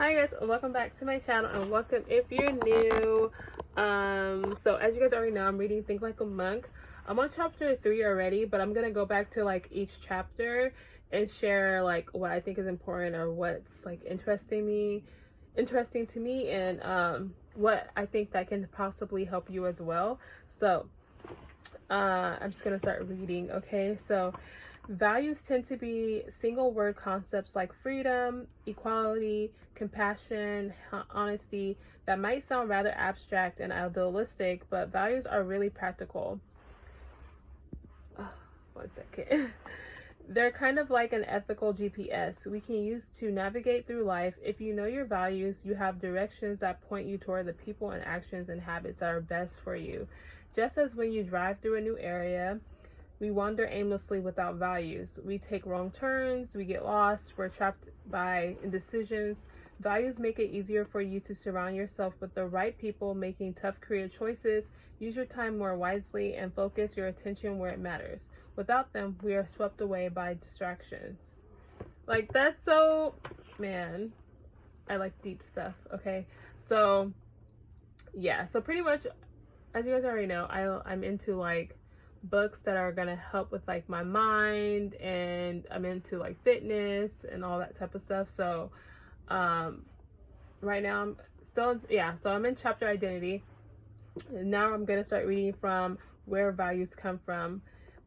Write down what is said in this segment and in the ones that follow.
Hi guys, welcome back to my channel and welcome if you're new. So as you guys already know, I'm reading Think Like a Monk. I'm on chapter 3 already, but I'm gonna go back to like each chapter and share like what I think is important or what's like interesting to me and what I think that can possibly help you as well. So I'm just gonna start reading. Okay, so values tend to be single word concepts like freedom, equality, compassion, honesty that might sound rather abstract and idealistic, but values are really practical. One second. They're kind of like an ethical GPS we can use to navigate through life. If you know your values, you have directions that point you toward the people and actions and habits that are best for you. Just as when you drive through a new area, we wander aimlessly without values. We take wrong turns, we get lost, we're trapped by indecisions. Values make it easier for you to surround yourself with the right people, making tough career choices, use your time more wisely, and focus your attention where it matters. Without them, we are swept away by distractions. Like, that's so, man, I like deep stuff, okay? So, yeah, so pretty much, as you guys already know, I'm into like books that are gonna help with like my mind, and I'm into like fitness and all that type of stuff. So right now I'm still, so I'm in chapter identity, and now I'm gonna start reading from where values come from.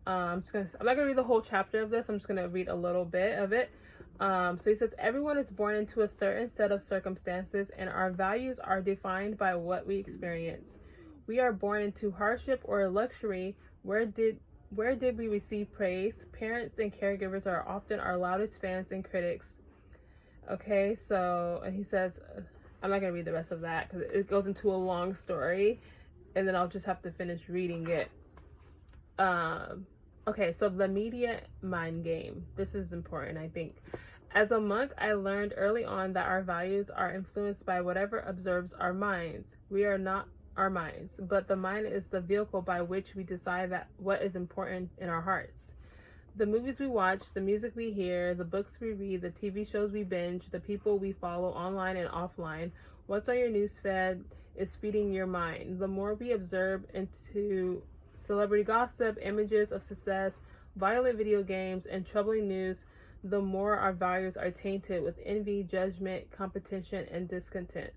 I'm not gonna read the whole chapter of this. I'm just gonna read a little bit of it. So he says, everyone is born into a certain set of circumstances, and our values are defined by what we experience. We are born into hardship or luxury. Where did we receive praise? Parents and caregivers are often our loudest fans and critics. Okay, so, and he says, I'm not gonna read the rest of that because it goes into a long story, and then I'll just have to finish reading it. Okay, so the media mind game. This is important, I think. As a monk, I learned early on that our values are influenced by whatever observes our minds. We are not our minds, but the mind is the vehicle by which we decide that what is important in our hearts. The movies we watch, the music we hear, the books we read, the TV shows we binge, the people we follow online and offline, what's on your newsfeed is feeding your mind. The more we observe into celebrity gossip, images of success, violent video games, and troubling news, the more our values are tainted with envy, judgment, competition, and discontent.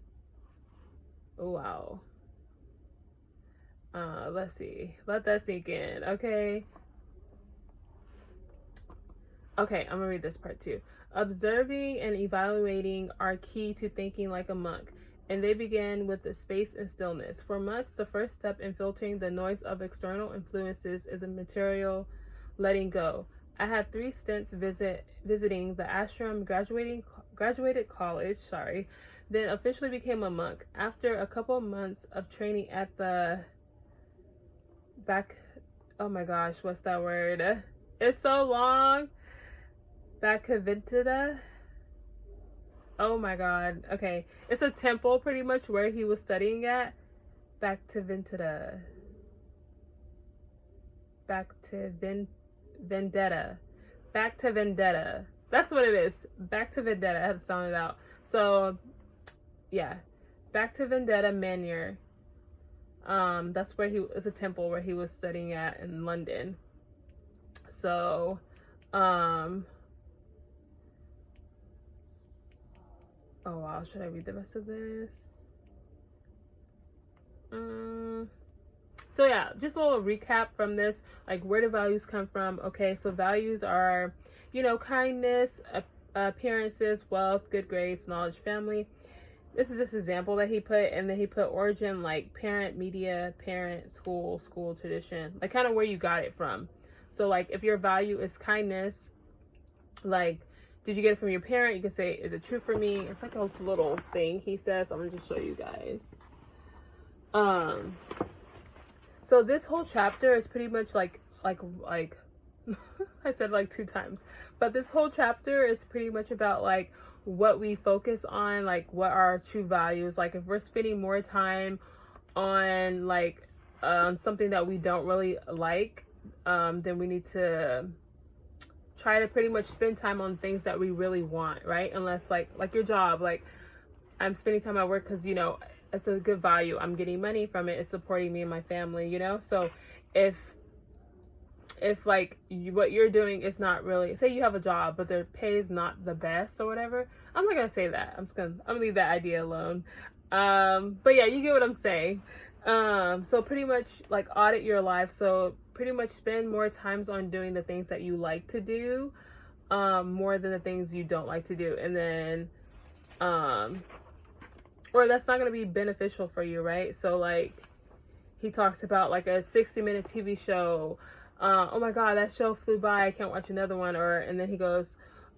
Oh, wow. Let's see. Let that sink in, okay? Okay, I'm gonna read this part too. Observing and evaluating are key to thinking like a monk, and they begin with the space and stillness. For monks, the first step in filtering the noise of external influences is a material letting go. I had 3 stints visiting the ashram, graduated college, then officially became a monk. After a couple months of training at the oh my gosh, what's that word? It's so long. Bhaktivedanta. Oh my god. Okay. It's a temple pretty much where he was studying at. Bhaktivedanta. Vendetta. Back to Vendetta. That's what it is. Back to Vendetta. I had to sound it out. So, yeah. Back to Vendetta Manor. That's where it's a temple where he was studying at in London. So, oh wow, should I read the rest of this? So yeah, just a little recap from this, like where do values come from? Okay, so values are, kindness, appearances, wealth, good grades, knowledge, family. This is just an example that he put, and then he put origin, like parent, media, parent, school, tradition, like kind of where you got it from. So like if your value is kindness, like did you get it from your parent? You can say, is it true for me? It's like a little thing he says. I'm gonna just show you guys. So this whole chapter is pretty much like I said like 2 times, but this whole chapter is pretty much about like what we focus on, like what are our true values. Like if we're spending more time on like something that we don't really like, then we need to try to pretty much spend time on things that we really want, right? Unless like your job, like I'm spending time at work because, you know, it's a good value. I'm getting money from it. It's supporting me and my family, you know? So if like what you're doing is not really, say you have a job but their pay is not the best or whatever, I'm not gonna say that. I'm gonna leave that idea alone. But yeah, you get what I'm saying. So pretty much like audit your life. So pretty much spend more times on doing the things that you like to do, more than the things you don't like to do. And then or that's not going to be beneficial for you, right? So like he talks about like a 60-minute TV show. Oh my god, that show flew by, I can't watch another one. Or and then he goes,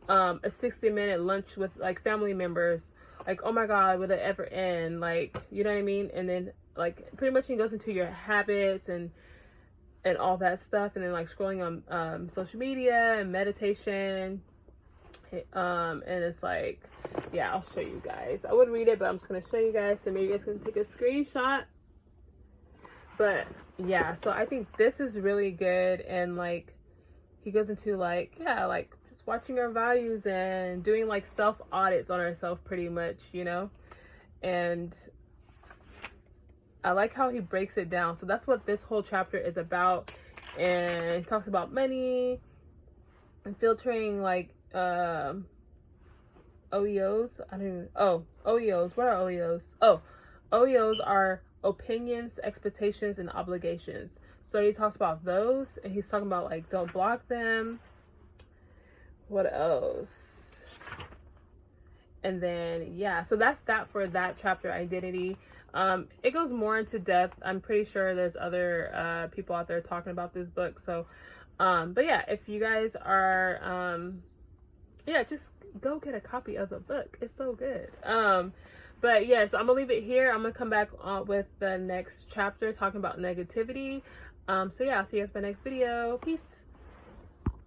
a 60-minute lunch with like family members, like, oh my god, would it ever end? Like, you know what I mean? And then like pretty much he goes into your habits and all that stuff. And then like scrolling on social media and meditation. And it's like, yeah, I'll show you guys. I would read it, but I'm just gonna show you guys, so maybe you guys can take a screenshot. But yeah, so I think this is really good. And like he goes into like, yeah, like just watching our values and doing like self audits on ourselves pretty much, you know. And I like how he breaks it down. So that's what this whole chapter is about. And he talks about money and filtering like OEOs. I don't even, oh, OEOs. What are OEOs? Oh, OEOs are opinions, expectations, and obligations. So he talks about those, and he's talking about like don't block them. What else? And then yeah, so that's that for that chapter, identity. It goes more into depth. I'm pretty sure there's other people out there talking about this book. So but yeah, if you guys are yeah, just go get a copy of the book. It's so good. But yes, I'm gonna leave it here. I'm gonna come back with the next chapter talking about negativity. So yeah, I'll see you guys in my next video. Peace.